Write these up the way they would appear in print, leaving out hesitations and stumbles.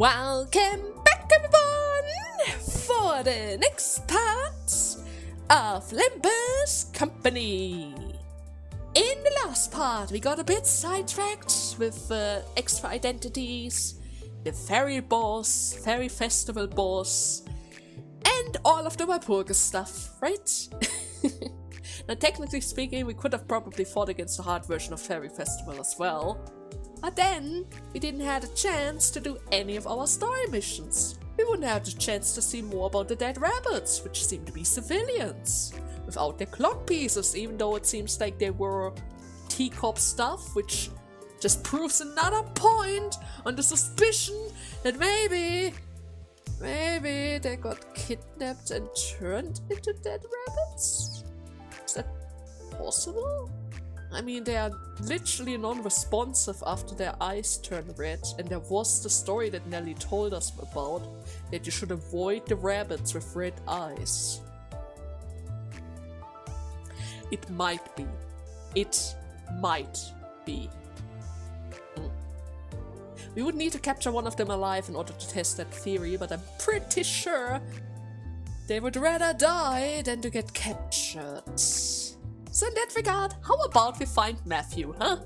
Welcome back, everyone, for the next part of Limbus Company. In the last part, we got a bit sidetracked with extra identities, the fairy boss, fairy festival boss, and all of the Walpurgis stuff, right? Now, technically speaking, we could have probably fought against the hard version of Fairy Festival as well. But then, we didn't have a chance to do any of our story missions. We wouldn't have the chance to see more about the dead rabbits, which seem to be civilians, without their clock pieces, even though it seems like they were N.Corp stuff, which just proves another point on the suspicion that maybe they got kidnapped and turned into dead rabbits? Is that possible? I mean, they are literally non-responsive after their eyes turn red, and there was the story that Nelly told us about, that you should avoid the rabbits with red eyes. It might be. It might be. We would need to capture one of them alive in order to test that theory, but I'm pretty sure they would rather die than to get captured. So in that regard, how about we find Matthew, huh?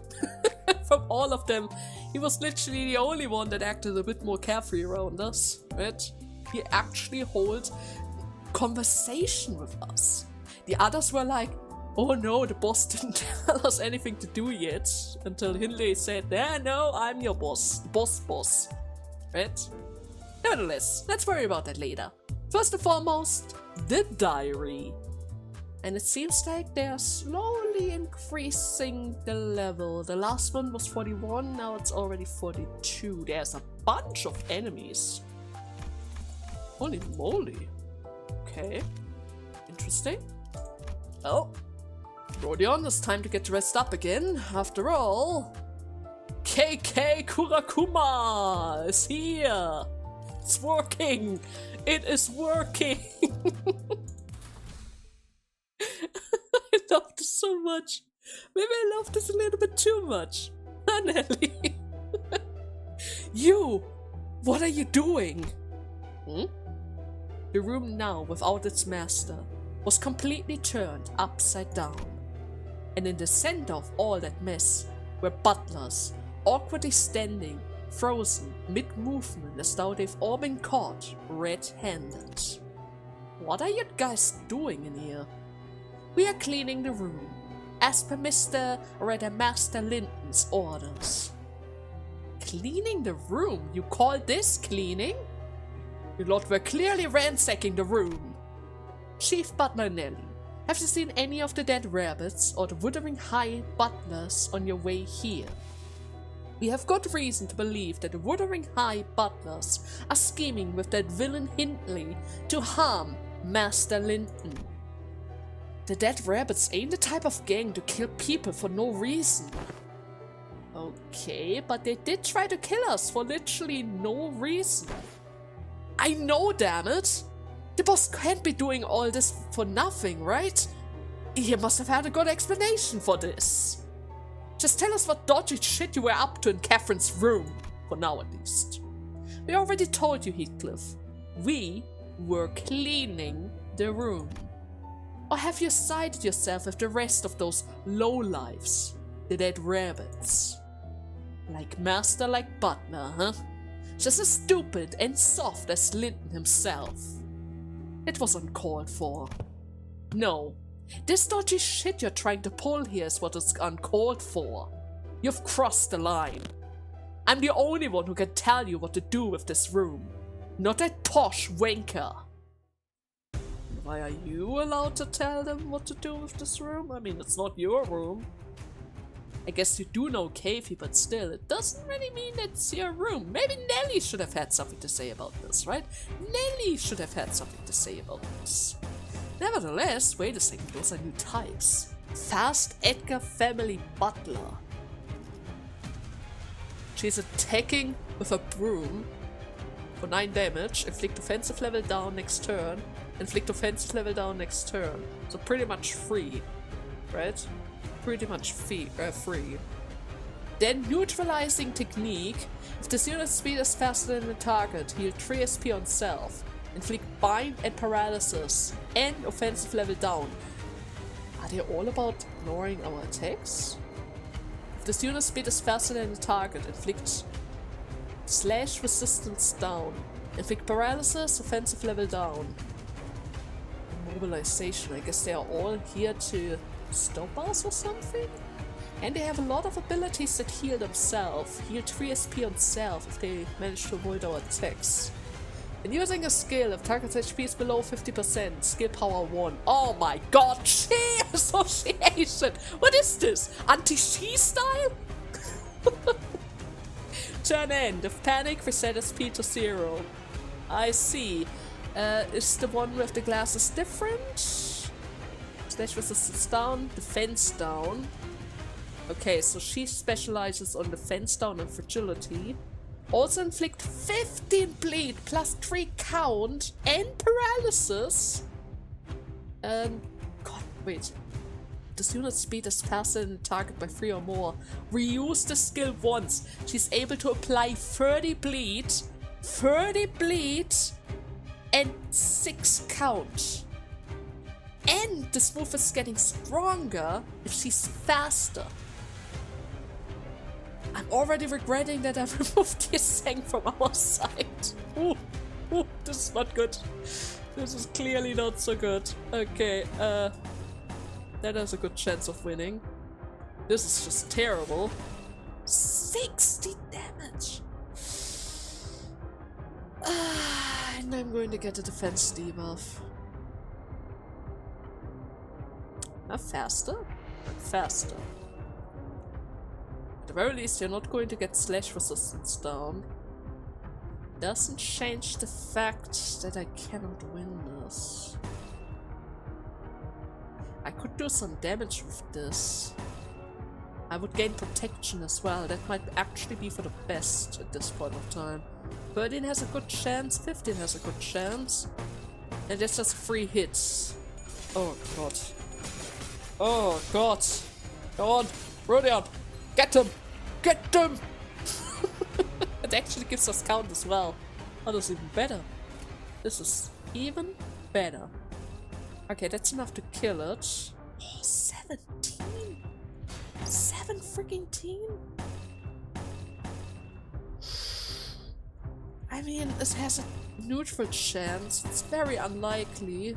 From all of them, he was literally the only one that acted a bit more carefree around us, right? He actually holds conversation with us. The others were like, oh no, the boss didn't tell us anything to do yet, until Hindley said, no, I'm your boss, the boss, right? Nevertheless, let's worry about that later. First and foremost, the diary. And it seems like they are slowly increasing the level. The last one was 41, now it's already 42. There's a bunch of enemies. Holy moly. Okay. Interesting. Oh. Rodion, it's time to get dressed up again. After all, KK Kurakuma is here. It's working. It is working. I love this so much. Maybe I love this a little bit too much. Huh, Nelly? You! What are you doing? The room now, without its master, was completely turned upside down. And in the center of all that mess were butlers, awkwardly standing, frozen, mid-movement, as though they've all been caught red-handed. What are you guys doing in here? We are cleaning the room, as per Master Linton's orders. Cleaning the room? You call this cleaning? You lot were clearly ransacking the room. Chief Butler Nelly, have you seen any of the dead rabbits or the Wuthering High Butlers on your way here? We have good reason to believe that the Wuthering High Butlers are scheming with that villain Hindley to harm Master Linton. The dead rabbits ain't the type of gang to kill people for no reason. Okay, but they did try to kill us for literally no reason. I know, damn it! The boss can't be doing all this for nothing, right? He must have had a good explanation for this. Just tell us what dodgy shit you were up to in Catherine's room, for now at least. We already told you, Heathcliff. We were cleaning the room. Or have you sided yourself with the rest of those lowlifes, the dead rabbits? Like master, like butler, huh? Just as stupid and soft as Linton himself. It was uncalled for. No, this dodgy shit you're trying to pull here is what is uncalled for. You've crossed the line. I'm the only one who can tell you what to do with this room, not that posh wanker. Why are you allowed to tell them what to do with this room? I mean, it's not your room. I guess you do know Cathys, but still, it doesn't really mean it's your room. Maybe Nelly should have had something to say about this, right? Nelly should have had something to say about this. Nevertheless, wait a second, those are new types. Fast Edgar family butler. She's attacking with a broom for 9 damage, inflict offensive level down next turn, inflict offensive level down next turn. So pretty much free, right? Pretty much free. Then neutralizing technique. If this unit's speed is faster than the target, heal 3 SP on self. Inflict bind and paralysis. And offensive level down. Are they all about ignoring our attacks? If this unit's speed is faster than the target, inflict slash resistance down. Inflict paralysis, offensive level down. Mobilization. I guess they are all here to stop us or something? And they have a lot of abilities that heal themselves. Heal 3 SP on self if they manage to avoid our attacks. And using a skill, if target's HP is below 50%, skill power 1. Oh my god, She Association! What is this? Anti-She style? Turn end. If panic, reset SP to 0. I see. Is the one with the glasses different? Slash resistance down, defense down. Okay, so she specializes on defense down and fragility. Also inflict 15 bleed plus 3 count and paralysis. God, wait. This unit's speed is faster than the target by 3 or more. Reuse the skill once. She's able to apply 30 bleed, and 6 count. And this move is getting stronger if she's faster. I'm already regretting that I removed the Sang from our side. Ooh, this is not good. This is clearly not so good. Okay, that has a good chance of winning. This is just terrible. 60 damage. And I'm going to get a defense debuff. Not faster, but faster. At the very least, you're not going to get slash resistance down. Doesn't change the fact that I cannot win this. I could do some damage with this. I would gain protection as well. That might actually be for the best at this point of time. 13 has a good chance, 15 has a good chance. And that's just 3 hits. Oh god. Oh god. Go on, Rodion. Get them! Get them! It actually gives us count as well. Oh, that's even better. This is even better. Okay, that's enough to kill it. Oh, 17? 7 freaking teen? I mean, this has a neutral chance. It's very unlikely.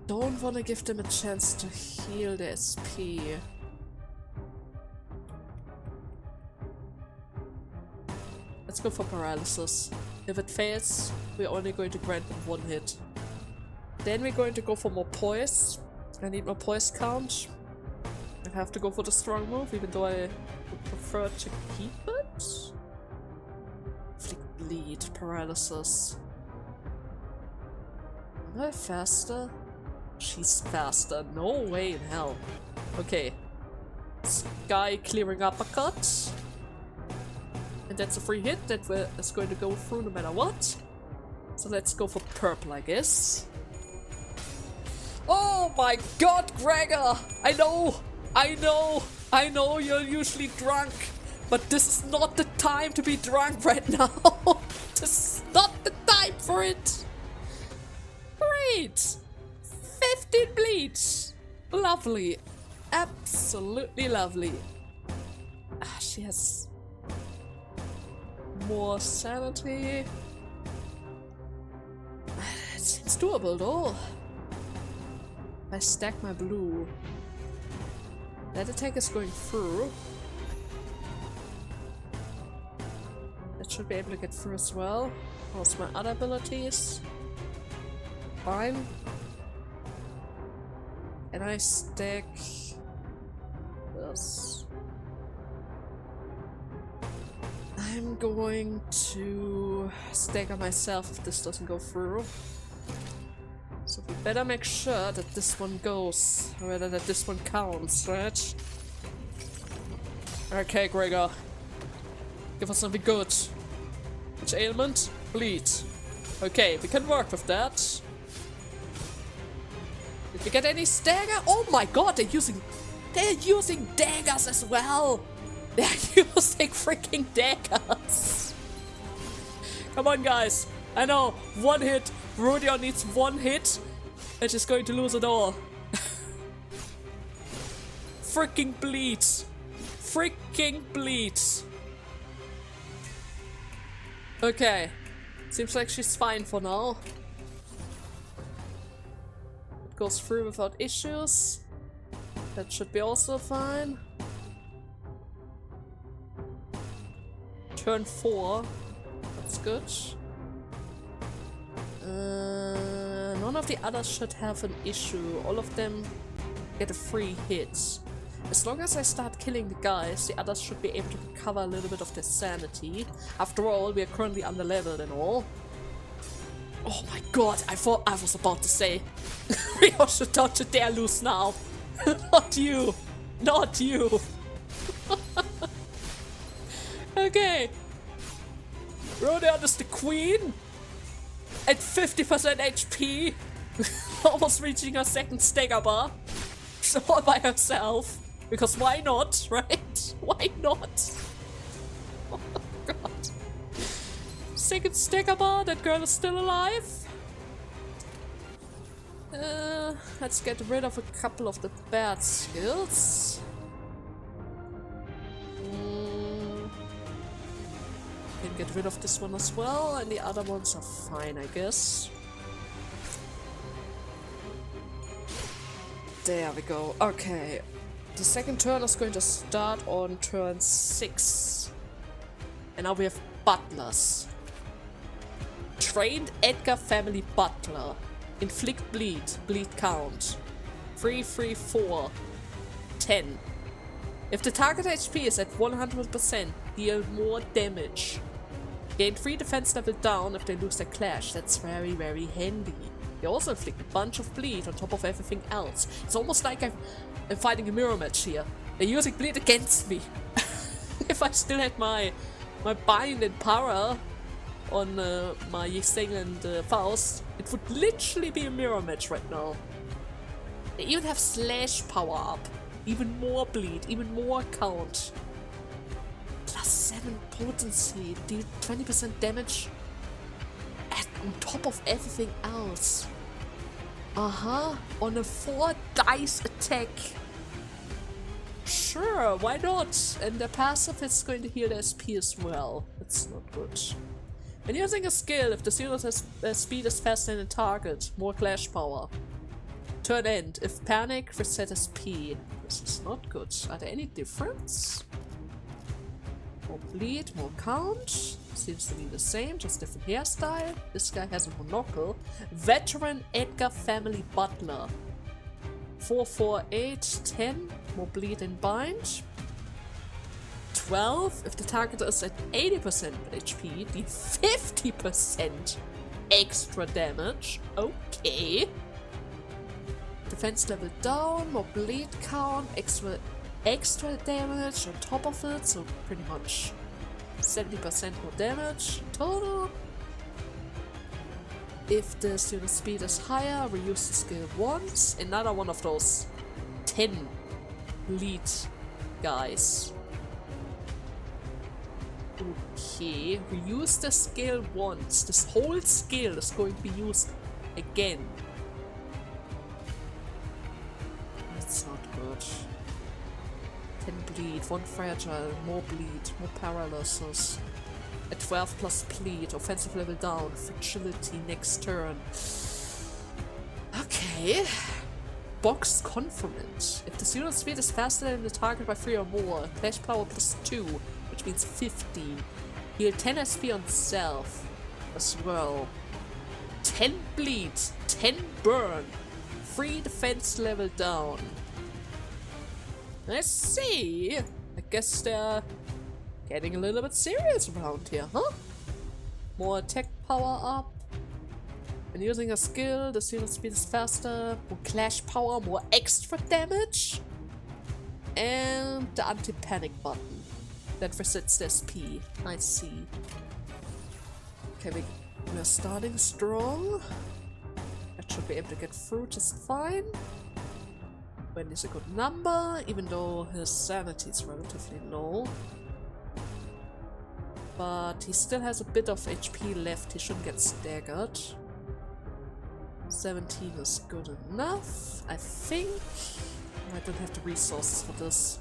Don't want to give them a chance to heal the SP. Let's go for paralysis. If it fails, we're only going to grant them 1 hit. Then we're going to go for more poise. I need more poise count. I have to go for the strong move, even though I would prefer to keep it. Inflict bleed, paralysis. Am I faster? She's faster. No way in hell. Okay. Sky clearing uppercut. And that's a free hit that is going to go through no matter what. So let's go for purple, I guess. Oh my god, Gregor! I know you're usually drunk, but this is not the time to be drunk right now. This is not the time for it. Great! 15 bleeds. Lovely. Absolutely lovely. She has more sanity. It seems doable though. If I stack my blue. That attack is going through. That should be able to get through as well. What's my other abilities? Fine. And I stack this. I'm going to stagger myself if this doesn't go through. So we better make sure that this one goes, or rather that this one counts, right? Okay, Gregor. Give us something good. Which ailment? Bleed. Okay, we can work with that. Did we get any stagger? Oh my god, they're using They're using daggers as well! They're using freaking daggers! Come on, guys! I know, one hit. Rodion needs one hit, and she's going to lose it all. Freaking bleeds! Freaking bleeds! Okay. Seems like she's fine for now. It goes through without issues. That should be also fine. Turn 4. That's good. None of the others should have an issue. All of them get a free hit. As long as I start killing the guys, the others should be able to recover a little bit of their sanity. After all, we are currently under-leveled and all. Oh my god, I thought I was about to say Rio should not dare lose now. Not you. Not you. Okay. Rodion is the queen. At 50% HP. Almost reaching her second stagger bar. All by herself. Because why not, right? Why not? Oh my god. Second stagger bar, that girl is still alive. Let's get rid of a couple of the bad skills. Can get rid of this one as well, and the other ones are fine, I guess. There we go. Okay. The second turn is going to start on turn 6. And now we have Butlers. Trained Edgar family Butler. Inflict bleed. Bleed count. 3, 3, 4. 10. If the target HP is at 100%, deal more damage. Gain 3 defense level down if they lose their clash. That's very, very handy. They also inflict a bunch of bleed on top of everything else. It's almost like I'm fighting a mirror match here. They're using bleed against me. If I still had my bind and power on my Yixing and Faust, it would literally be a mirror match right now. They even have slash power up. Even more bleed, even more count. Plus 7 potency, deal 20% damage on top of everything else. On a 4 dice attack. Sure, why not? And the passive is going to heal the SP as well. That's not good. When using a skill, if the zero's speed is faster than the target, more clash power. Turn end. If panic, reset SP. This is not good. Are there any difference? More bleed, more count. Seems to be the same, just different hairstyle. This guy has a monocle. Veteran Edgar family Butler. 4, 4, 8, 10. More bleed and bind. 12. If the target is at 80% HP, deal 50% extra damage. Okay. Defense level down, more bleed count, extra damage on top of it, so pretty much 70% more damage total. If the student speed is higher, reuse the skill once. Another one of those 10 bleed guys. Okay, reuse the skill once. This whole skill is going to be used again. That's not good. 10 bleed, 1 fragile, more bleed, more paralysis. At 12 plus bleed, offensive level down, fragility next turn. Okay. Box Confirmant. If the zero speed is faster than the target by 3 or more, clash power plus 2, which means 15. Heal 10 SP on self as well. 10 bleed, 10 burn, 3 defense level down. Let's see. I guess they're getting a little bit serious around here, huh? More attack power up. When using a skill, the zero speed is faster. More clash power, more extra damage. And the anti-panic button that resets the SP. I see. Okay, we're starting strong. I should be able to get through just fine. 20 is a good number, even though his sanity is relatively low. But he still has a bit of HP left, he shouldn't get staggered. 17 is good enough, I think. I don't have the resources for this.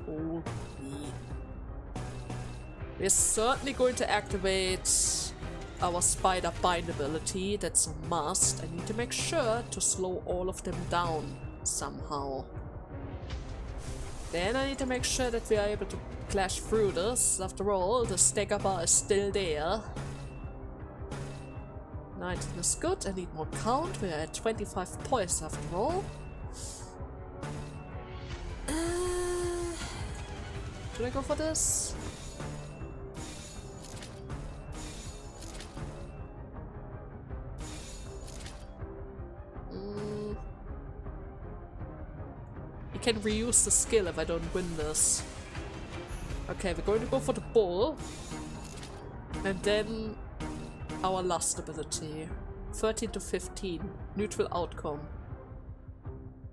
Oh, me. We're certainly going to activate our spider bind ability, that's a must. I need to make sure to slow all of them down somehow. Then I need to make sure that we are able to clash through this. After all, the stagger bar is still there. 19 is good, I need more count, we're at 25 points after all. Should I go for this? You can reuse the skill if I don't win this. Okay, we're going to go for the bull. And then our last ability. 13 to 15. Neutral outcome.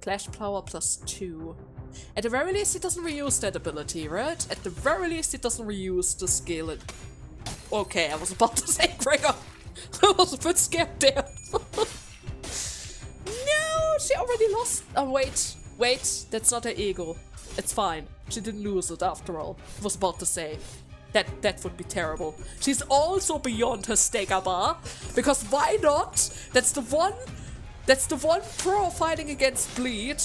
Clash power +2. At the very least, he doesn't reuse that ability, right? At the very least, he doesn't reuse the skill. Okay, I was about to say Gregor. I was a bit scared there. No, she already lost. Oh, wait. Wait, that's not her ego. It's fine. She didn't lose it after all. I was about to say. That would be terrible. She's also beyond her stagger bar. Because why not? That's the one pro fighting against bleed.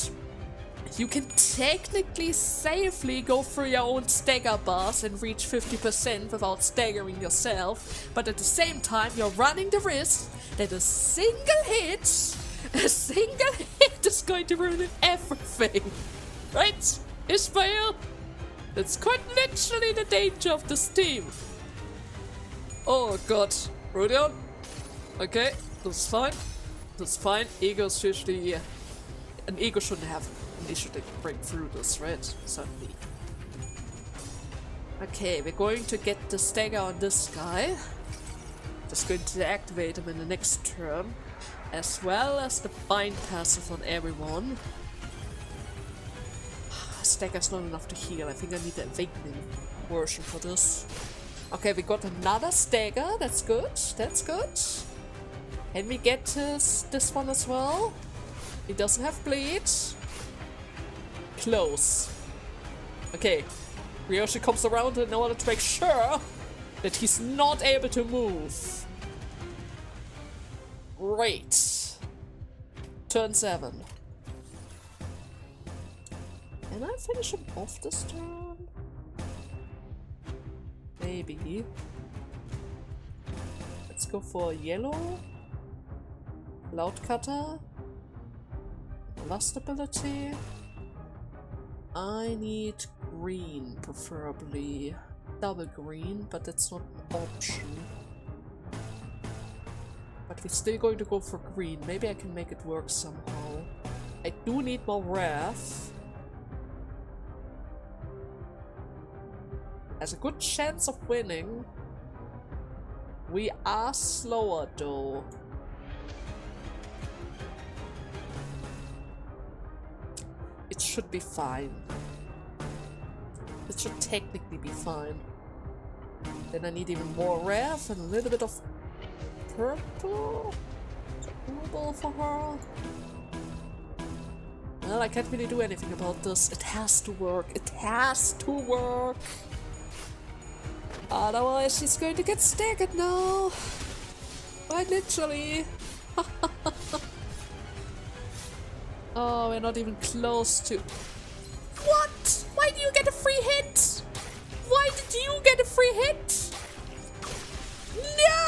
You can technically safely go through your own stagger bars and reach 50% without staggering yourself, but at the same time you're running the risk that a single hit is going to ruin everything. Right? Ishmael? That's quite literally the danger of this team. Oh god. Rodion? Okay, that's fine. That's fine. Egos usually... an ego shouldn't have an issue to break through this, right? Certainly. Okay, we're going to get the stagger on this guy. Just going to activate him in the next turn. As well as the bind passive on everyone. Stagger's not enough to heal. I think I need the awakening version for this. Okay, we got another stagger. That's good. That's good. Can we get this one as well? He doesn't have bleed. Close. Okay. Ryoshi comes around in order to make sure that he's not able to move. Great. Turn 7. Can I finish him off this turn? Maybe. Let's go for yellow. Loud cutter. Last ability. I need green, preferably. Double green, but that's not an option. But we're still going to go for green. Maybe I can make it work somehow. I do need more wrath. Has a good chance of winning. We are slower though. It should be fine. It should technically be fine. Then I need even more wrath and a little bit of purple. Doable for her. Well, I can't really do anything about this. It has to work. It has to work. Otherwise, she's going to get staggered now. Quite literally. Oh, we're not even close to... What? Why do you get a free hit? Why did you get a free hit? No!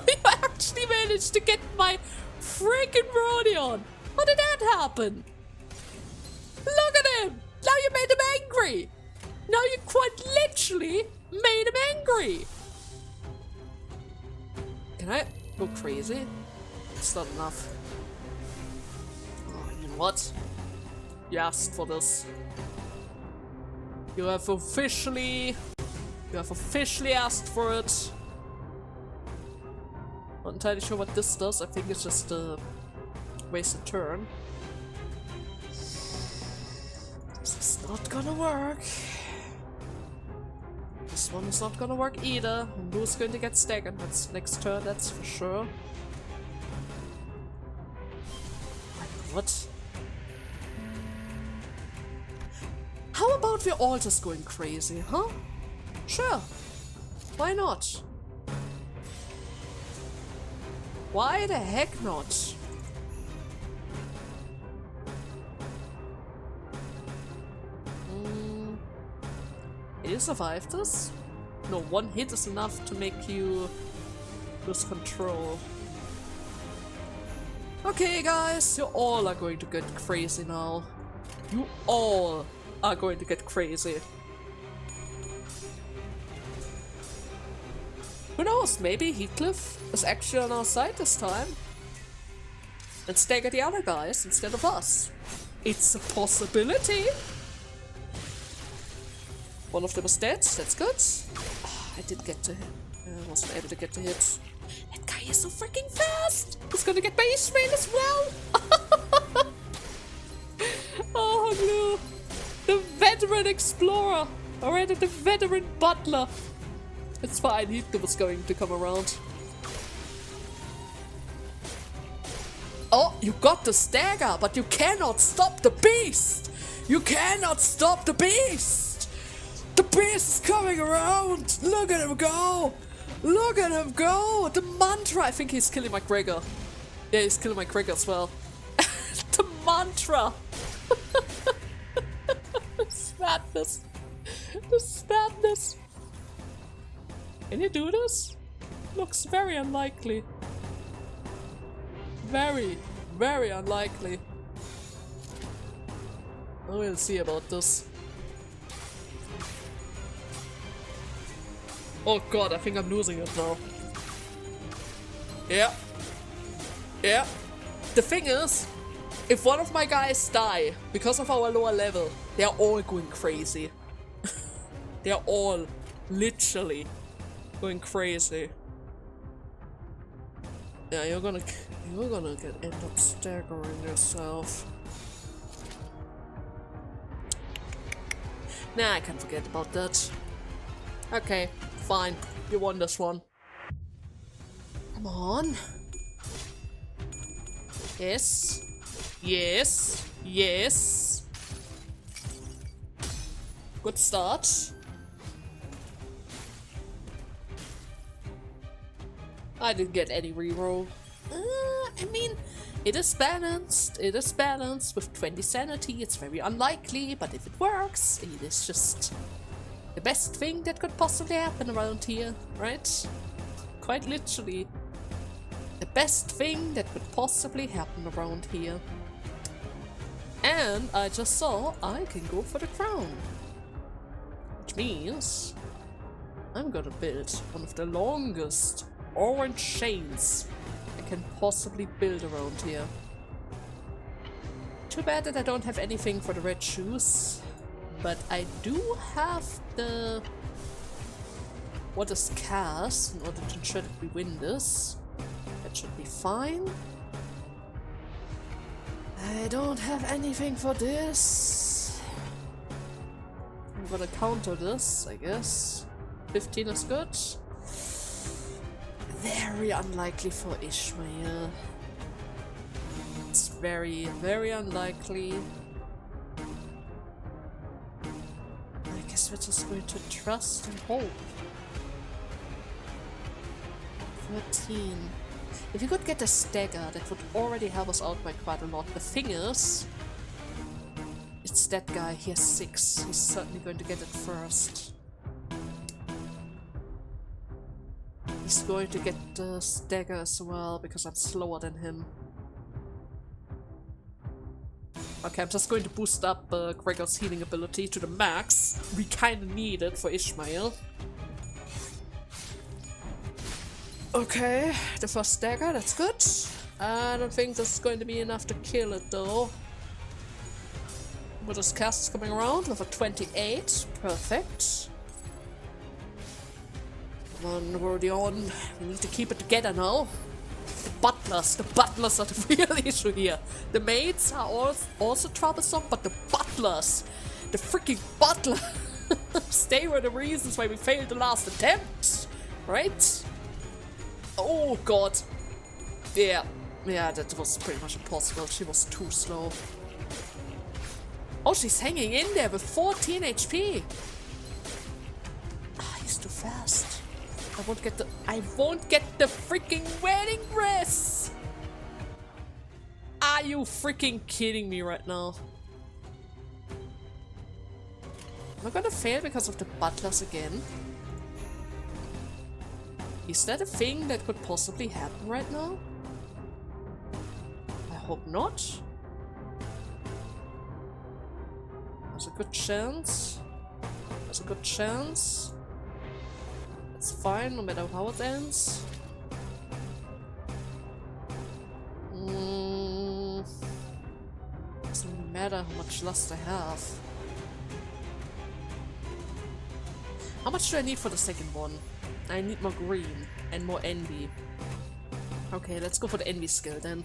You actually managed to get my freaking Rodion. How did that happen? Look at him! Now you made him angry! Now you quite literally made him angry! Can I go crazy? It's not enough. Oh, you know what? You asked for this. You have officially asked for it. Not entirely sure what this does. I think it's just a wasted turn. Not gonna work. This one is not gonna work either. Who's going to get staggered next turn, that's for sure. My god. How about we're all just going crazy, huh? Sure. Why not? Why the heck not? You survived this? No, one hit is enough to make you lose control. Okay guys, you all are going to get crazy now. You all are going to get crazy. Who knows, maybe Heathcliff is actually on our side this time. And stagger the other guys instead of us. It's a possibility. One of them is dead, that's good. Oh, I didn't get to hit. I wasn't able to get to hit. That guy is so freaking fast! He's gonna get my Ishmael as well! Oh no! The veteran explorer! Already the veteran butler! It's fine, Heathcliff was going to come around. Oh, you got the stagger, but you cannot stop the beast! You cannot stop the beast! The beast is coming around! Look at him go! Look at him go! The mantra! I think he's killing my Gregor. Yeah, he's killing my Gregor as well. The mantra! This madness! This madness! Can you do this? Looks very unlikely. Very, very unlikely. We'll see about this. Oh god, I think I'm losing it now. Yeah. Yeah. The thing is, if one of my guys die because of our lower level, they are all going crazy. They are all literally going crazy. Yeah, you're gonna end up staggering yourself. Nah, I can forget about that. Okay, fine. You won this one. Come on. Yes. Yes. Yes. Good start. I didn't get any reroll. I mean, it is balanced. It is balanced with 20 sanity. It's very unlikely, but if it works, it is just the best thing that could possibly happen around here, right? Quite literally. The best thing that could possibly happen around here. And I just saw I can go for the crown. Which means I'm gonna build one of the longest orange chains I can possibly build around here. Too bad that I don't have anything for the red shoes. But I do have the... what is cast in order to ensure that we win this. That should be fine. I don't have anything for this. I'm gonna counter this, I guess. 15 is good. Very unlikely for Ishmael. It's very, very unlikely. I guess we're just going to trust and hope. 13. If you could get a stagger, that would already help us out by quite a lot. The thing is, it's that guy, he has 6. He's certainly going to get it first. He's going to get the stagger as well, because I'm slower than him. Okay, I'm just going to boost up Gregor's healing ability to the max. We kinda need it for Ishmael. Okay, the first stagger, that's good. I don't think this is going to be enough to kill it though. But this cast is coming around with a 28. Perfect. Come on, Rodion. We need to keep it together now. The butlers are the real issue here. The maids are also troublesome, but the butlers, The freaking butler! They were the reasons why we failed the last attempt, right? Oh god. Yeah, that was pretty much impossible. She was too slow. Oh, she's hanging in there with 14 HP. Ah, he's too fast. I won't get the freaking wedding dress. Are you freaking kidding me right now? Am I gonna fail because of the butlers again? Is that a thing that could possibly happen right now? I hope not. There's a good chance. There's a good chance. It's fine, no matter how it ends. Doesn't really matter how much lust I have. How much do I need for the second one? I need more green and more envy. Okay, let's go for the envy skill then.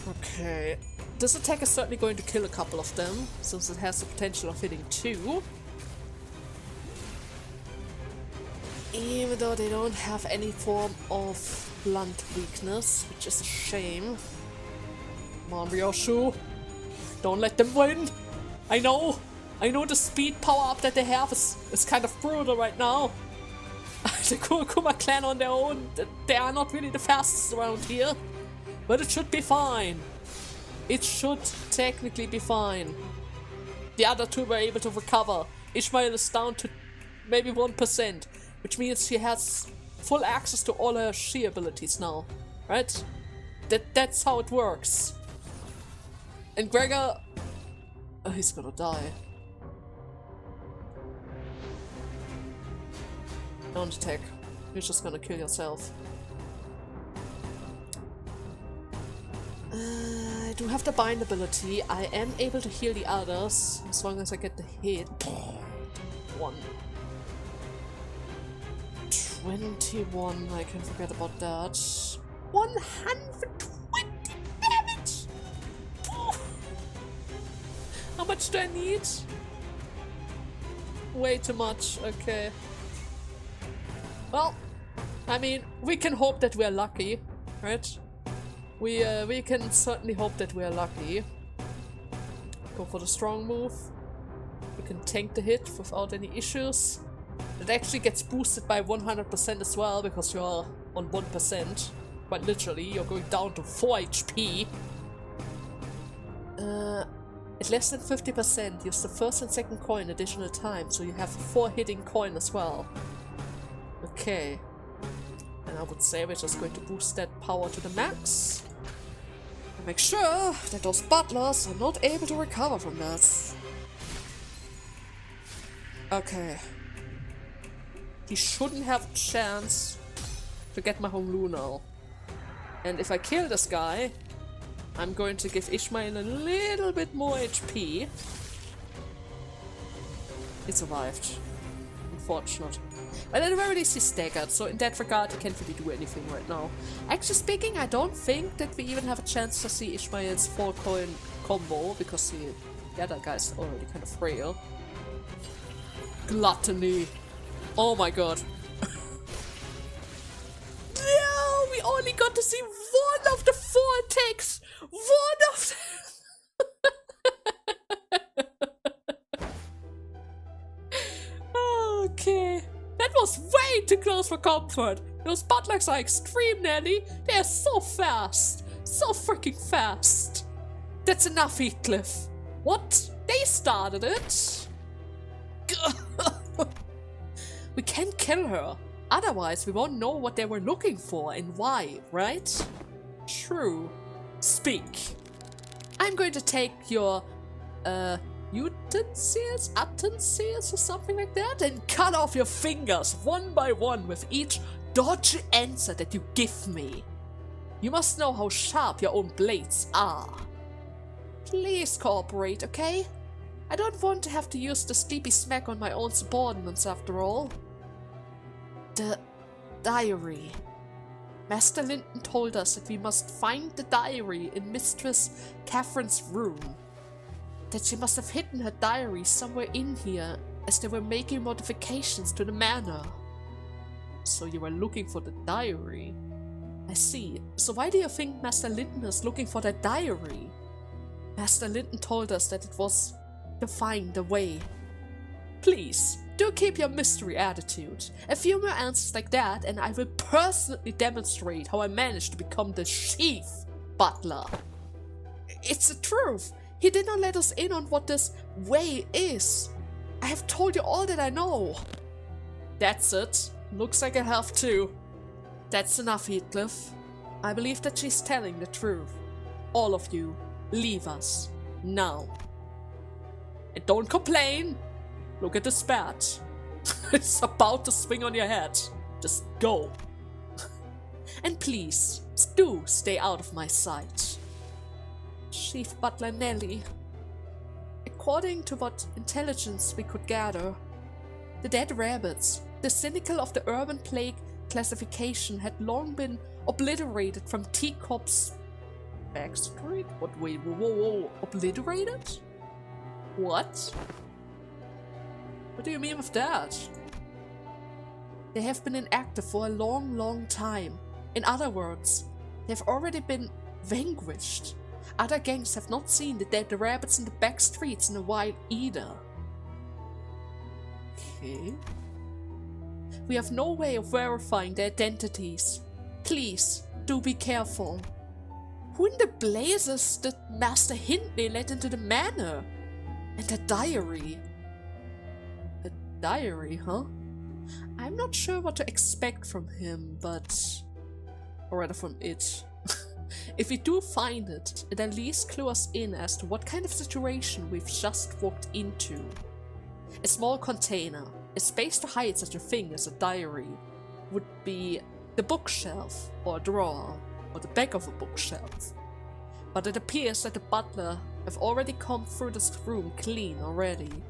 Okay. This attack is certainly going to kill a couple of them, since it has the potential of hitting 2. Even though they don't have any form of blunt weakness, which is a shame. Come on, Ryoshu. Don't let them win. I know the speed power up that they have is kind of brutal right now. The Kurokuma clan on their own, they are not really the fastest around here. But it should be fine. It should technically be fine. The other two were able to recover. Ishmael is down to maybe 1%, which means she has full access to all her she abilities now, right? That's how it works. And Gregor, oh, he's gonna die. Don't attack. You're just gonna kill yourself. I do have the bind ability. I am able to heal the others as long as I get the hit. 1. 21. I can forget about that. 120 damage! How much do I need? Way too much. Okay. Well, I mean, we can hope that we're lucky, right? We can certainly hope that we're lucky. Go for the strong move. We can tank the hit without any issues. It actually gets boosted by 100% as well, because you're on 1%. Quite literally, you're going down to 4 HP. At less than 50%, use the first and second coin additional time, so you have a 4 hitting coin as well. Okay. And I would say we're just going to boost that power to the max. And make sure that those butlers are not able to recover from this. Okay. He shouldn't have a chance to get my home Lunal. And if I kill this guy, I'm going to give Ishmael a little bit more HP. He survived. Unfortunate. But at the very least he's staggered, so in that regard he can't really do anything right now. Actually speaking, I don't think that we even have a chance to see Ishmael's 4-coin combo, because the other guy's already kind of frail. Gluttony. Oh my god. No, we only got to see one of the 4 attacks! One of them! Okay. That was way too close for comfort. Those butlers are extreme, Nelly. They're so fast. So freaking fast. That's enough, Heathcliff. What? They started it? We can't kill her. Otherwise, we won't know what they were looking for and why, right? True. Speak. I'm going to take your, utensils, or something like that, and cut off your fingers one by one with each dodgy answer that you give me. You must know how sharp your own blades are. Please cooperate, okay? I don't want to have to use the sleepy smack on my own subordinates after all. The diary. Master Linton told us that we must find the diary in Mistress Catherine's room. that she must have hidden her diary somewhere in here as they were making modifications to the manor. So you were looking for the diary? I see. So why do you think Master Linton is looking for that diary? Master Linton told us that it was to find the way. Please, do keep your mystery attitude. A few more answers like that and I will personally demonstrate how I managed to become the chief butler. It's the truth. He did not let us in on what this way is. I have told you all that I know. That's it. Looks like I have to. That's enough, Heathcliff. I believe that she's telling the truth. All of you, leave us. Now. And don't complain. Look at this bat. It's about to swing on your head. Just go. And please, do stay out of my sight. Chief Butler Nelly. According to what intelligence we could gather, the dead rabbits, the cynical of the urban plague classification, had long been obliterated from N.Corp's backstreet? What? Wait, whoa, obliterated? What? What do you mean with that? They have been inactive for a long time. In other words, they've already been vanquished. Other gangs have not seen the dead rabbits in the back streets in a while either. Okay. We have no way of verifying their identities. Please, do be careful. Who in the blazes did Master Hindley let into the manor? And the diary? A diary, huh? I'm not sure what to expect from him, but... or rather from it. If we do find it, it at least clues us in as to what kind of situation we've just walked into. A small container, a space to hide such a thing as a diary, would be the bookshelf, or a drawer, or the back of a bookshelf. But it appears that the butler have already come through this room clean already.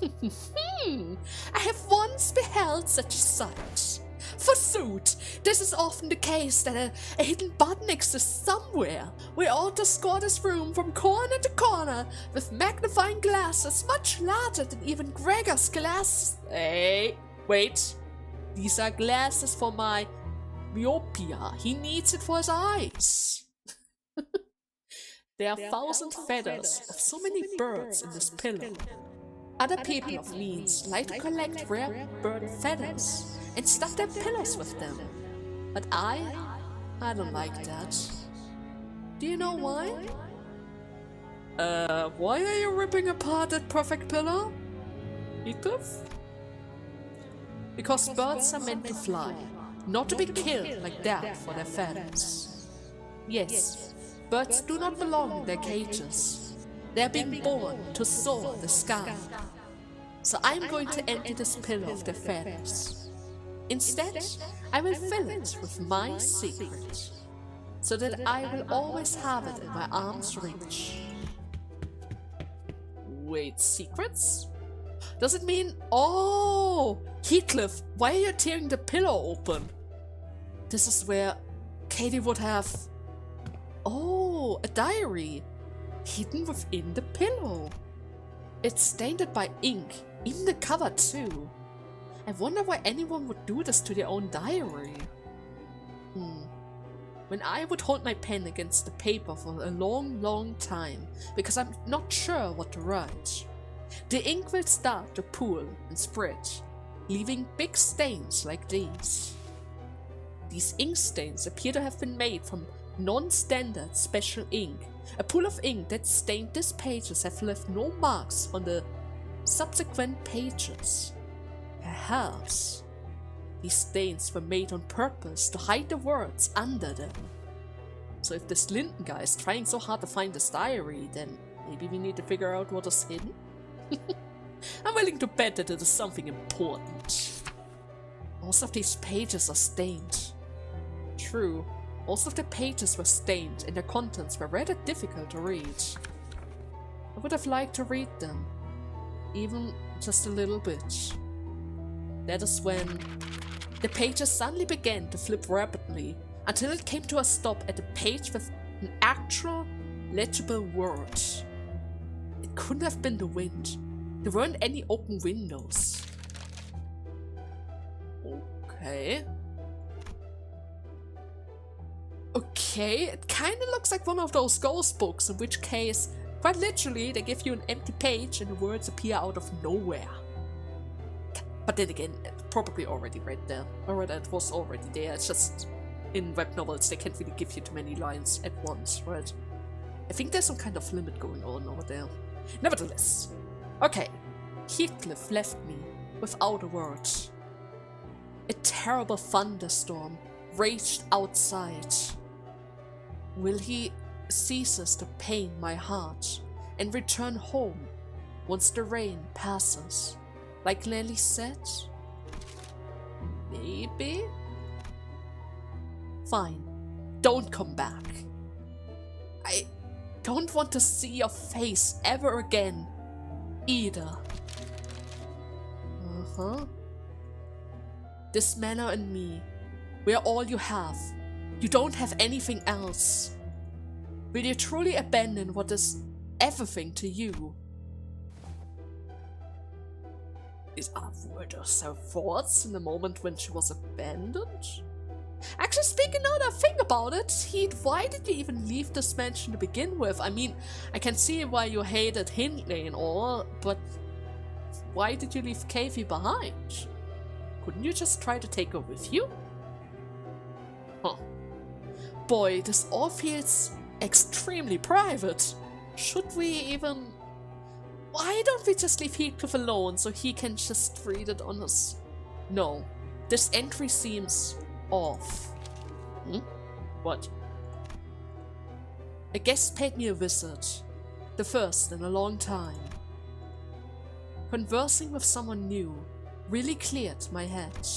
I have once beheld such a sight. Forsooth, this is often the case that a hidden button exists somewhere. We ought to score this room from corner to corner with magnifying glasses much larger than even Gregor's glasses. Hey, wait. These are glasses for my myopia. He needs it for his eyes. There are 1,000 feathers of so many birds in this pillow. Other people of means like to collect rare bird feathers and stuff their pillows with them. But I don't like that. Do you know why? Why are you ripping apart that perfect pillow? Heathcliff? Because birds are meant to fly, not to be killed like that for their feathers. Yes, birds do not belong in their cages. They are being born to soar the sky. So I'm going to empty this pillow of their feathers. Instead, I will fill it with my secret, so that I will always have it in my arm's reach. Wait, secrets? Does it mean... Oh! Heathcliff, why are you tearing the pillow open? This is where Katie would have... Oh, a diary! Hidden within the pillow. It's stained by ink, even the cover too. I wonder why anyone would do this to their own diary. When I would hold my pen against the paper for a long time, because I'm not sure what to write, the ink will start to pool and spread, leaving big stains like these. These ink stains appear to have been made from non-standard special ink. A pool of ink that stained these pages have left no marks on the subsequent pages. Perhaps these stains were made on purpose to hide the words under them. So if this Linton guy is trying so hard to find this diary, then maybe we need to figure out what is hidden? I'm willing to bet that it is something important. Most of these pages are stained. True. Most of the pages were stained and their contents were rather difficult to read. I would have liked to read them, even just a little bit. That is when the pages suddenly began to flip rapidly until it came to a stop at a page with an actual legible word. It couldn't have been the wind. There weren't any open windows. Okay. Okay, it kind of looks like one of those ghost books, in which case, quite literally, they give you an empty page and the words appear out of nowhere. But then again, it's probably already read there. Or it was already there. It's just in web novels, they can't really give you too many lines at once, right? I think there's some kind of limit going on over there. Nevertheless. Okay. Heathcliff left me without a word. A terrible thunderstorm raged outside. Will he ceases to pain my heart and return home once the rain passes? Like Nelly said? Maybe? Fine. Don't come back. I don't want to see your face ever again, either. This manor and me, we are all you have. You don't have anything else. Will you truly abandon what is everything to you? Were those her thoughts in the moment when she was abandoned? Actually, speaking now that I think about it, Heath, why did you even leave this mansion to begin with? I mean, I can see why you hated Hindley and all, but why did you leave Cathys behind? Couldn't you just try to take her with you? Huh. Boy, this all feels extremely private. Should we even... Why don't we just leave Heathcliff alone so he can just read it on his... No. This entry seems off. What? A guest paid me a visit. The first in a long time. Conversing with someone new really cleared my head.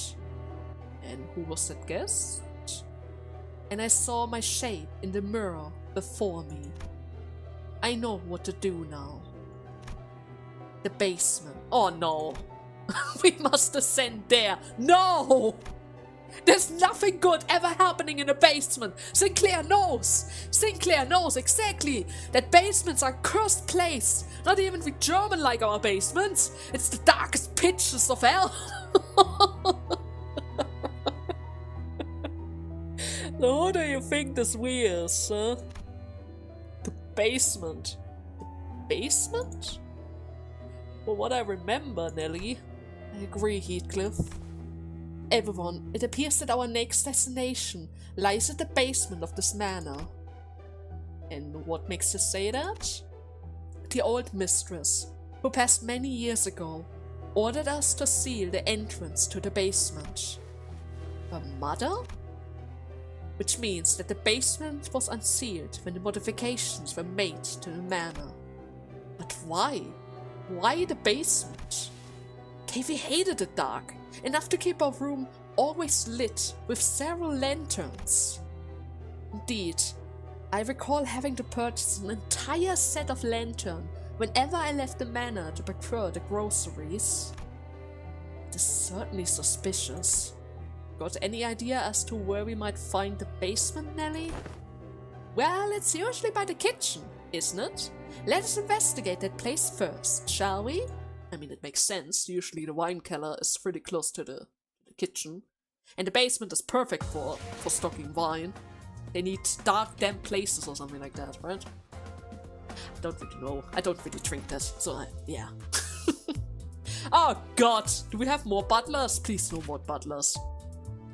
And who was that guest? And I saw my shape in the mirror before me. I know what to do now. The basement. Oh no. We must ascend there. No! There's nothing good ever happening in a basement. Sinclair knows. Sinclair knows exactly that basements are a cursed place. Not even with German like our basements. It's the darkest pitches of hell. Now, who do you think this we is, huh? The basement. The basement? From what I remember, Nelly. I agree, Heathcliff. Everyone, it appears that our next destination lies at the basement of this manor. And what makes you say that? The old mistress, who passed many years ago, ordered us to seal the entrance to the basement. Her mother? Which means that the basement was unsealed when the modifications were made to the manor. But why? Why the basement? Cathys hated the dark, enough to keep our room always lit with several lanterns. Indeed, I recall having to purchase an entire set of lanterns whenever I left the manor to procure the groceries. It is certainly suspicious. Got any idea as to where we might find the basement, Nelly? Well, it's usually by the kitchen, isn't it? Let us investigate that place first, shall we? I mean, it makes sense. Usually the wine cellar is pretty close to the kitchen. And the basement is perfect for stocking wine. They need dark, damp places or something like that, right? I don't really know. I don't really drink that, so yeah. Oh god! Do we have more butlers? Please no more butlers.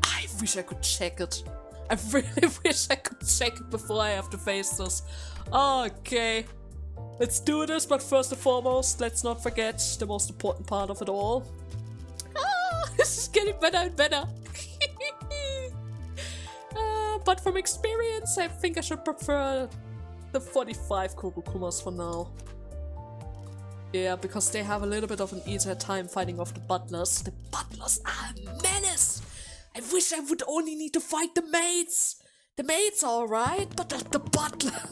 I wish I could check it. I really wish I could check it before I have to face this. Okay. Let's do this, but first and foremost, let's not forget the most important part of it all. Ah, this is getting better and better. But from experience, I think I should prefer the 45 Kogukumas for now. Yeah, because they have a little bit of an easier time fighting off the butlers. The butlers are a menace! I wish I would only need to fight the maids! The maids are alright, but the butler,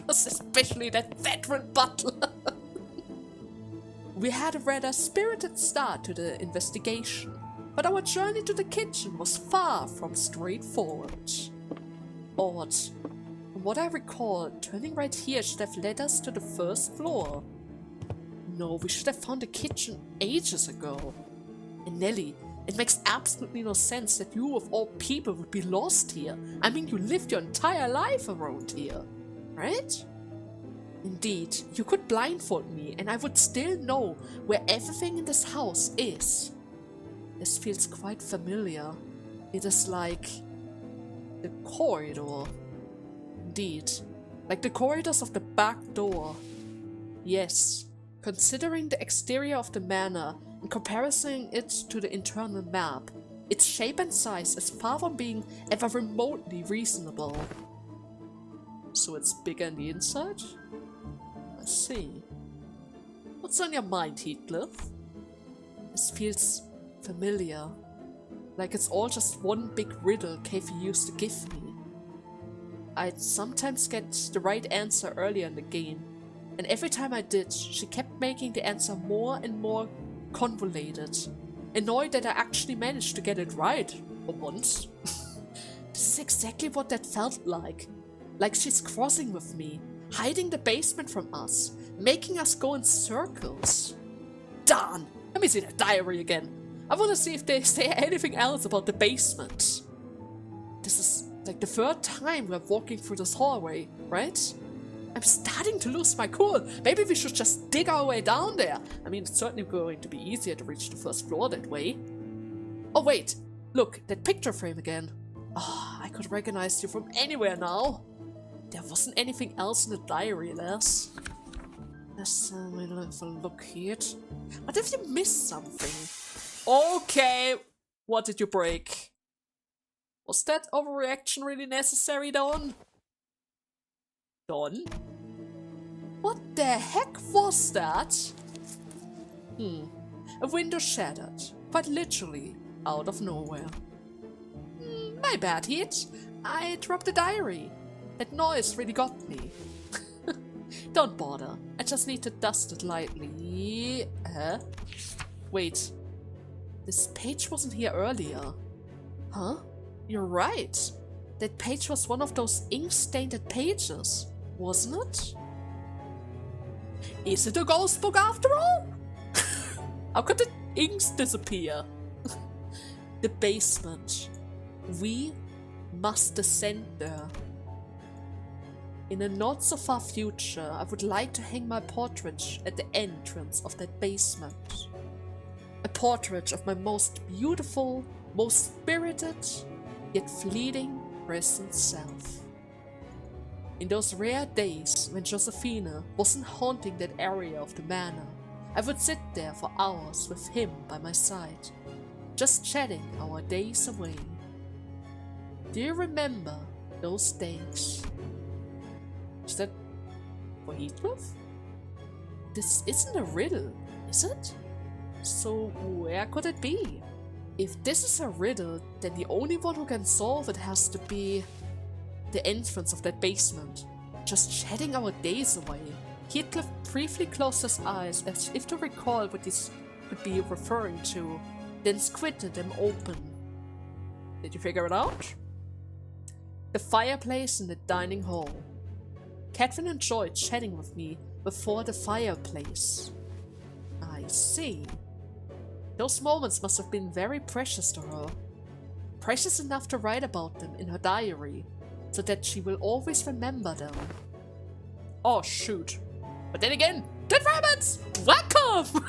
especially that veteran butler. We had a rather spirited start to the investigation, but our journey to the kitchen was far from straightforward. Odd. From what I recall, turning right here should have led us to the first floor. no, we should have found the kitchen ages ago. And Nelly, it makes absolutely no sense that you of all people would be lost here. I mean, you lived your entire life around here, right? Indeed, you could blindfold me and I would still know where everything in this house is. This feels quite familiar. It is like the corridor. Indeed, like the corridors of the back door. Yes, considering the exterior of the manor and comparing it to the internal map, its shape and size is far from being ever remotely reasonable. So it's bigger on the inside? I see. What's on your mind, Heathcliff? This feels familiar. Like it's all just one big riddle Cathys used to give me. I'd sometimes get the right answer earlier in the game, and every time I did, she kept making the answer more and more convoluted. Annoyed that I actually managed to get it right, for once. This is exactly what that felt like. Like she's crossing with me, hiding the basement from us, making us go in circles. Darn! Let me see that diary again. I want to see if they say anything else about the basement. This is like the third time we're walking through this hallway, right? I'm starting to lose my cool. Maybe we should just dig our way down there. I mean, it's certainly going to be easier to reach the first floor that way. Oh wait, look, that picture frame again. Oh, I could recognize you from anywhere now. There wasn't anything else in the diary, Les. Let's have a look here. What if you missed something? Okay, what did you break? Was that overreaction really necessary, Dawn? Dawn? What the heck was that? A window shattered, quite literally, out of nowhere. My bad, Heat. I dropped the diary. That noise really got me. Don't bother, I just need to dust it lightly. Wait. This page wasn't here earlier. Huh? You're right. That page was one of those ink-stained pages, wasn't it? Is it a ghost book after all? How could the inks disappear? The basement. We must descend there. In a not so far future, I would like to hang my portrait at the entrance of that basement. A portrait of my most beautiful, most spirited, yet fleeting present self. In those rare days when Josephina wasn't haunting that area of the manor, I would sit there for hours with him by my side, just chatting our days away. Do you remember those days? Is that for Heathcliff? This isn't a riddle, is it? So where could it be? If this is a riddle, then the only one who can solve it has to be the entrance of that basement. Just chatting our days away. Heathcliff briefly closed his eyes as if to recall what this could be referring to, then squinted them open. Did you figure it out? The fireplace in the dining hall. Catherine enjoyed chatting with me before the fireplace. I see. Those moments must have been very precious to her. Precious enough to write about them in her diary, so that she will always remember them. Oh shoot. But then again, dead rabbits! Welcome!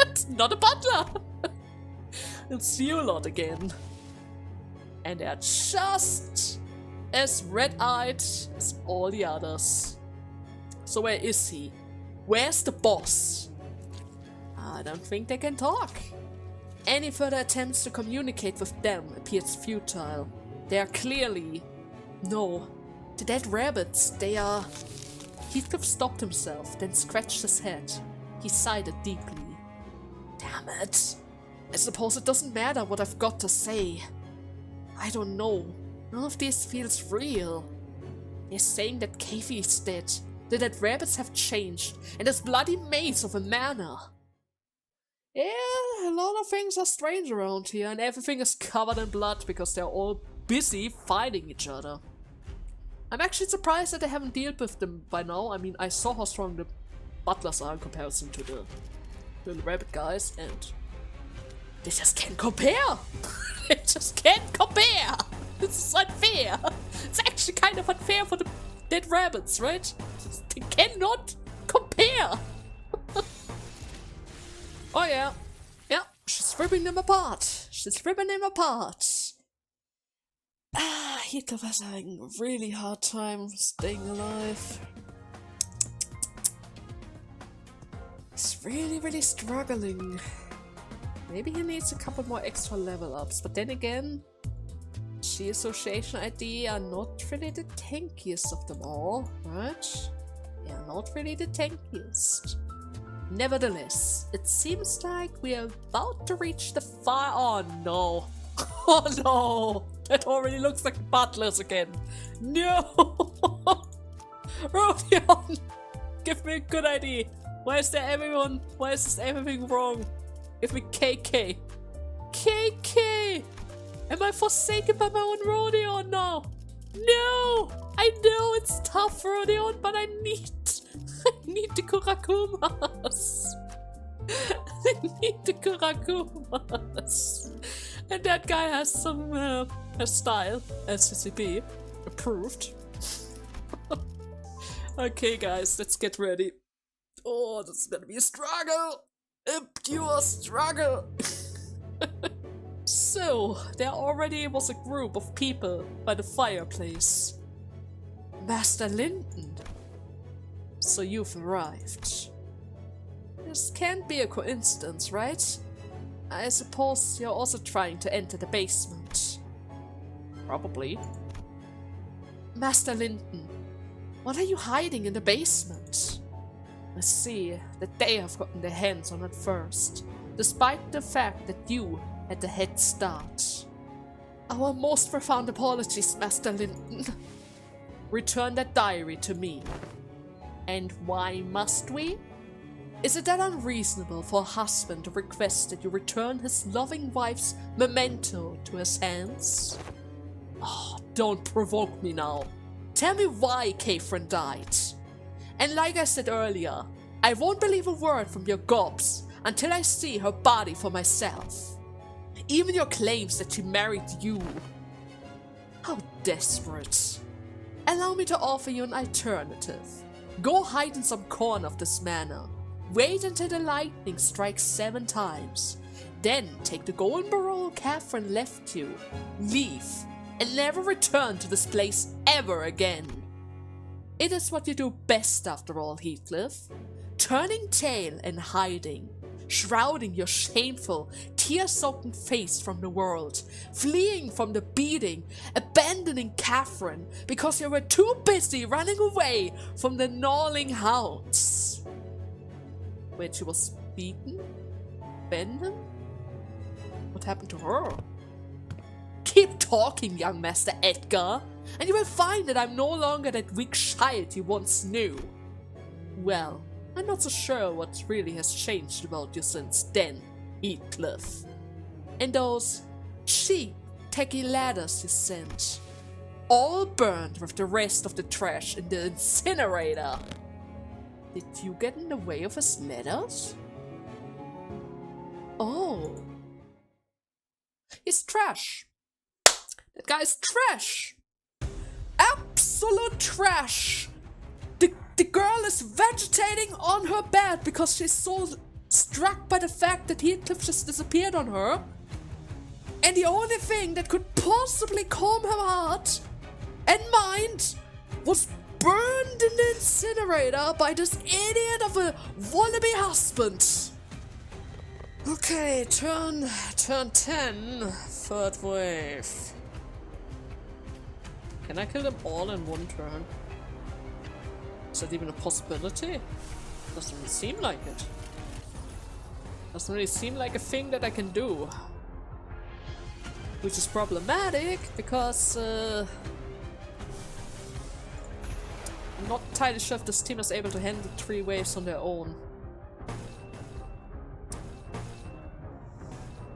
It's not a butler! It's you lot again. And they're just as red-eyed as all the others. So where is he? Where's the boss? I don't think they can talk. Any further attempts to communicate with them appears futile. They are clearly... No. The dead rabbits, they are... Heathcliff stopped himself, then scratched his head. He sighed deeply. Damn it. I suppose it doesn't matter what I've got to say. I don't know. None of this feels real. They're saying that Cathys is dead, that the rabbits have changed, and there's bloody maids of a manor. Yeah, a lot of things are strange around here, and everything is covered in blood because they're all busy fighting each other. I'm actually surprised that I haven't dealt with them by now. I mean, I saw how strong the butlers are in comparison to the little rabbit guys, and they just can't compare. They just can't compare. This is unfair. It's actually kind of unfair for the dead rabbits, right? They cannot compare. Oh yeah. Yeah, she's ripping them apart. She's ripping them apart. Heathcliff is having a really hard time staying alive. He's really struggling. Maybe he needs a couple more extra level ups, but then again, G Association ID are not really the tankiest of them all, right? They are not really the tankiest. Nevertheless, it seems like we are about to reach the fire. Oh no! Oh no! That already looks like butlers again. No! Rodion! Give me a good idea. Why is there everyone? Why is this everything wrong? Give me KK. KK! Am I forsaken by my own Rodion now? No! I know it's tough, Rodion, but I need the Kurakumas. I need the Kurakumas. And that guy has some style, SCCP, approved. Okay guys, let's get ready. Oh, this is gonna be a struggle! A pure struggle! So, there already was a group of people by the fireplace. Master Linton. So you've arrived. This can't be a coincidence, right? I suppose you're also trying to enter the basement. Probably. Master Linton, what are you hiding in the basement? I see that they have gotten their hands on it first, despite the fact that you had the head start. Our most profound apologies, Master Linton. Return that diary to me. And why must we? Is it that unreasonable for a husband to request that you return his loving wife's memento to his hands? Oh, don't provoke me now. Tell me why Catherine died. And like I said earlier, I won't believe a word from your gobs until I see her body for myself. Even your claims that she married you. How desperate. Allow me to offer you an alternative. Go hide in some corner of this manor. Wait until the lightning strikes 7 times. Then take the golden barrel Catherine left you. Leave. And never return to this place ever again. It is what you do best after all, Heathcliff. Turning tail and hiding. Shrouding your shameful, tear-soaked face from the world. Fleeing from the beating. Abandoning Catherine because you were too busy running away from the gnawing hounds. Wait, she was beaten? Abandoned? What happened to her? Keep talking, young Master Edgar, and you will find that I'm no longer that weak child you once knew. Well, I'm not so sure what really has changed about you since then, Heathcliff. And those cheap, tacky ladders you sent, all burned with the rest of the trash in the incinerator. Did you get in the way of his letters? Oh. He's trash. That guy's trash. Absolute trash. The girl is vegetating on her bed because she's so struck by the fact that Heathcliff just disappeared on her. And the only thing that could possibly calm her heart and mind was burned in the incinerator by this idiot of a wannabe husband. Okay, turn 10, 3rd wave. Can I kill them all in one turn? Is that even a possibility? Doesn't really seem like it. Doesn't really seem like a thing that I can do. Which is problematic because I'm not entirely sure if this team is able to handle 3 waves on their own.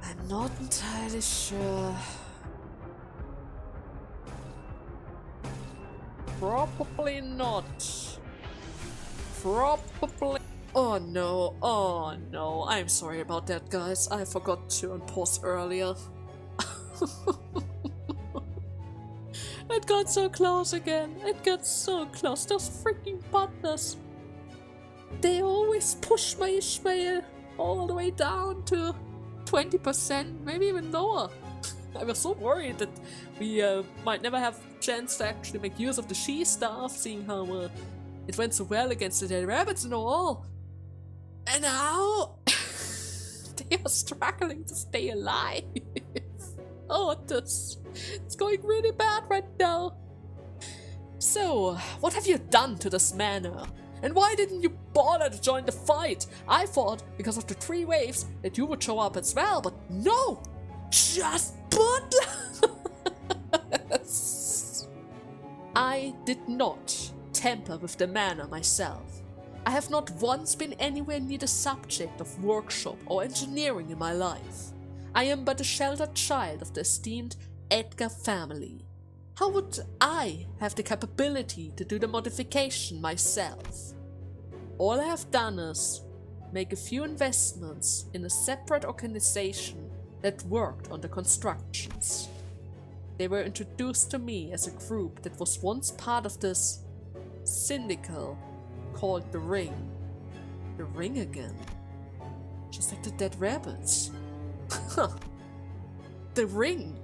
I'm not entirely sure. Probably not. Probably Oh no, I'm sorry about that, guys. I forgot to unpause earlier. It got so close again. It got so close. Those freaking butlers. They always push my Ishmael all the way down to 20%, maybe even lower. I was so worried that we might never have a chance to actually make use of the she staff, seeing how it went so well against the dead rabbits and all. And now they are struggling to stay alive. Oh, it's going really bad right now. So, what have you done to this manor? And why didn't you bother to join the fight? I thought, because of the 3 waves, that you would show up as well, but no! Just Butlers! I did not tamper with the manor myself. I have not once been anywhere near the subject of workshop or engineering in my life. I am but a sheltered child of the esteemed Edgar family. How would I have the capability to do the modification myself? All I have done is make a few investments in a separate organization that worked on the constructions. They were introduced to me as a group that was once part of this syndicate called the Ring. The Ring again. Just like the dead rabbits. The Ring.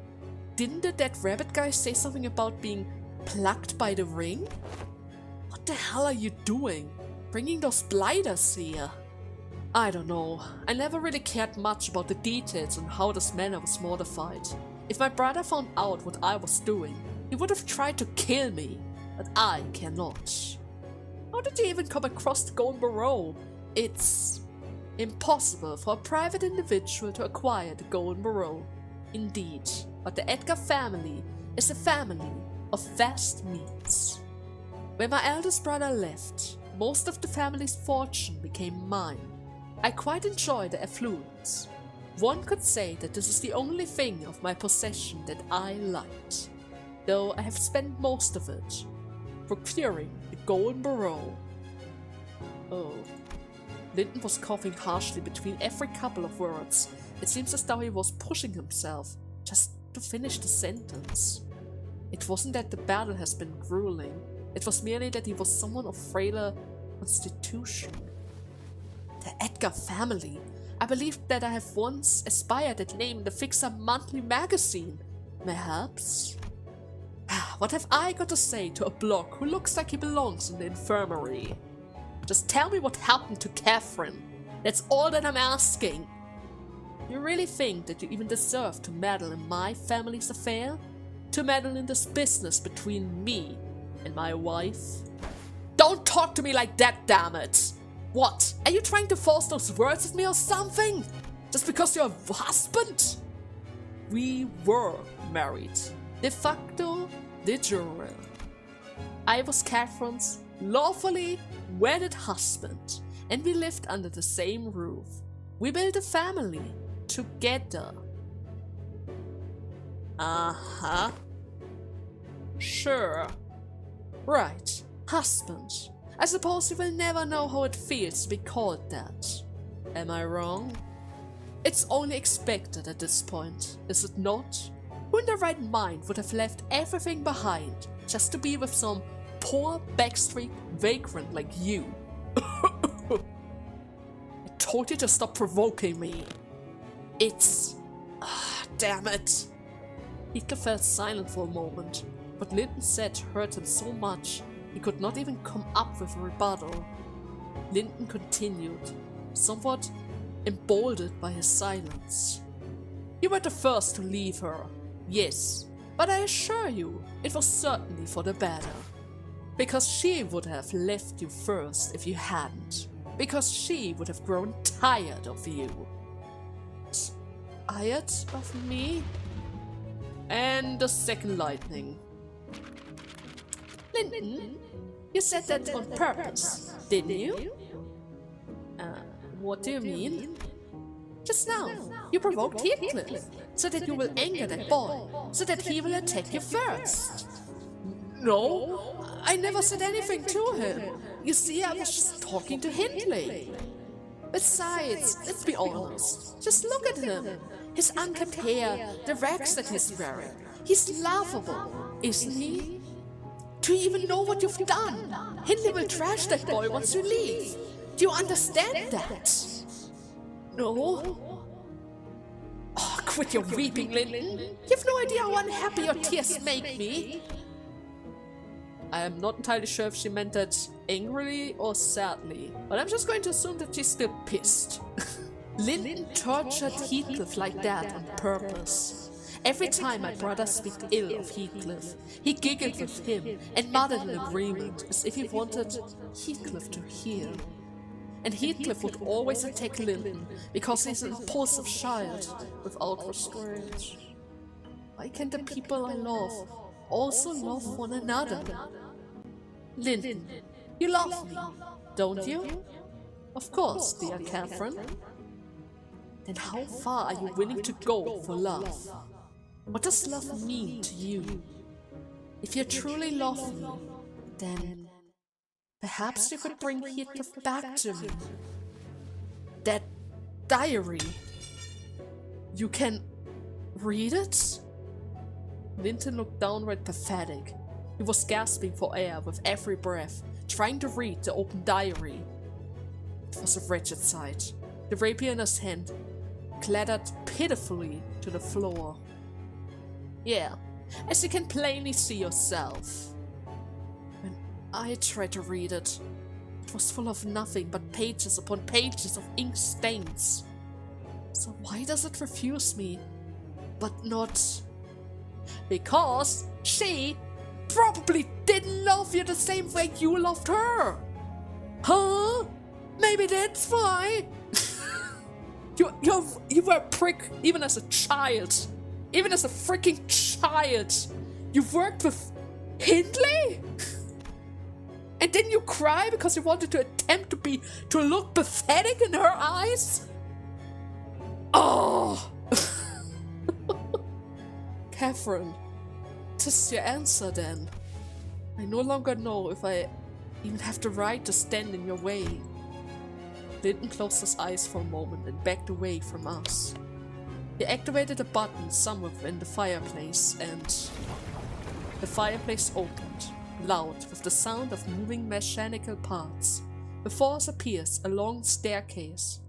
Didn't the dead rabbit guy say something about being plucked by the Ring? What the hell are you doing? Bringing those blighters here? I don't know. I never really cared much about the details on how this manor was modified. If my brother found out what I was doing, he would have tried to kill me, but I cannot. How did he even come across the Golden Barrow? It's impossible for a private individual to acquire the Golden Barrow. Indeed, but the Edgar family is a family of vast means. When my eldest brother left, most of the family's fortune became mine. I quite enjoy the affluence. One could say that this is the only thing of my possession that I liked, though I have spent most of it procuring the Golden Barrow. Oh. Linton was coughing harshly between every couple of words. It seems as though he was pushing himself just to finish the sentence. It wasn't that the battle has been grueling. It was merely that he was someone of frailer constitution. The Edgar family. I believe that I have once aspired that name in the Fixer Monthly magazine. Perhaps? What have I got to say to a bloke who looks like he belongs in the infirmary? Just tell me what happened to Catherine. That's all that I'm asking. You really think that you even deserve to meddle in my family's affair? To meddle in this business between me and my wife? Don't talk to me like that, damn it! What? Are you trying to force those words at me or something? Just because you're a husband? We were married. De facto, de jure. I was Catherine's lawfully wedded husband, and we lived under the same roof. We built a family together. Uh-huh. Sure. Right. Husband. I suppose you will never know how it feels to be called that. Am I wrong? It's only expected at this point, is it not? Who in their right mind would have left everything behind just to be with some poor backstreet vagrant like you? I told you to stop provoking me. It's... damn it. Edgar fell silent for a moment. What Linton said hurt him so much he could not even come up with a rebuttal. Linton continued, somewhat emboldened by his silence. You were the first to leave her, yes, but I assure you, it was certainly for the better. Because she would have left you first if you hadn't. Because she would have grown tired of you. Tired of me? And the second lightning. Linton, you said that on purpose, didn't you? What do you mean? Just now, you provoked Heathcliff, so that you will anger that boy, so that he will attack you first. No, I never said anything to him. You see, I was just talking to Hindley. Besides, let's be honest, just look at him. His unkempt hair, the rags that he's wearing. He's laughable, isn't he? Do you even know what you've done? Hindley will trash that boy once you leave. Do you understand that? No? Oh, quit your weeping, Linton. You have no idea how unhappy your tears make me. I am not entirely sure if she meant that angrily or sadly, but I'm just going to assume that she's still pissed. Linton tortured Heathcliff like that on purpose. Every time my brother speaks ill of Heathcliff, he giggled with him and muttered an agreement as if he wanted Heathcliff to hear. And Heathcliff would always attack Linton because he's an impulsive child without restraint. Why can't the people I love also love one another? Linton, you love me, don't you? Of course, dear Catherine. Then how far are you willing to go for love? What does love mean to you? If you truly love me, then perhaps you could bring Heathcliff back to me. That diary. You can read it? Linton looked downright pathetic. He was gasping for air with every breath, trying to read the open diary. It was a wretched sight. The rapier in his hand clattered pitifully to the floor. Yeah, as you can plainly see yourself. When I tried to read it, it was full of nothing but pages upon pages of ink stains. So why does it refuse me, but not... Because she probably didn't love you the same way you loved her. Huh? Maybe that's why. You were a prick even as a child. Even as a freaking child. You worked with Hindley? And then you cry because you wanted to attempt to look pathetic in her eyes? Oh! Catherine, tis your answer then. I no longer know if I even have the right to stand in your way. Linton closed his eyes for a moment and backed away from us. He activated a button somewhere within the fireplace and the fireplace opened, loud with the sound of moving mechanical parts. Before us appears a long staircase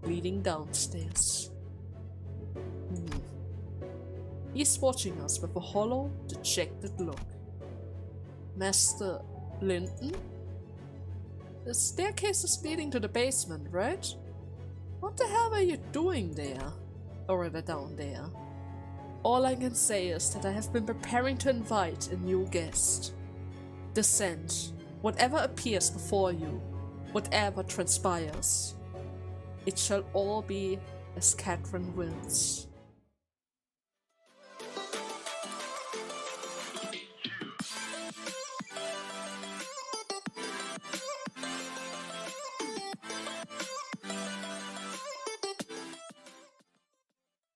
leading downstairs. He's watching us with a hollow, dejected look. Master Linton? The staircase is leading to the basement, right? What the hell are you doing there? Or rather down there? All I can say is that I have been preparing to invite a new guest. Descend. Whatever appears before you, whatever transpires, it shall all be as Catherine wills.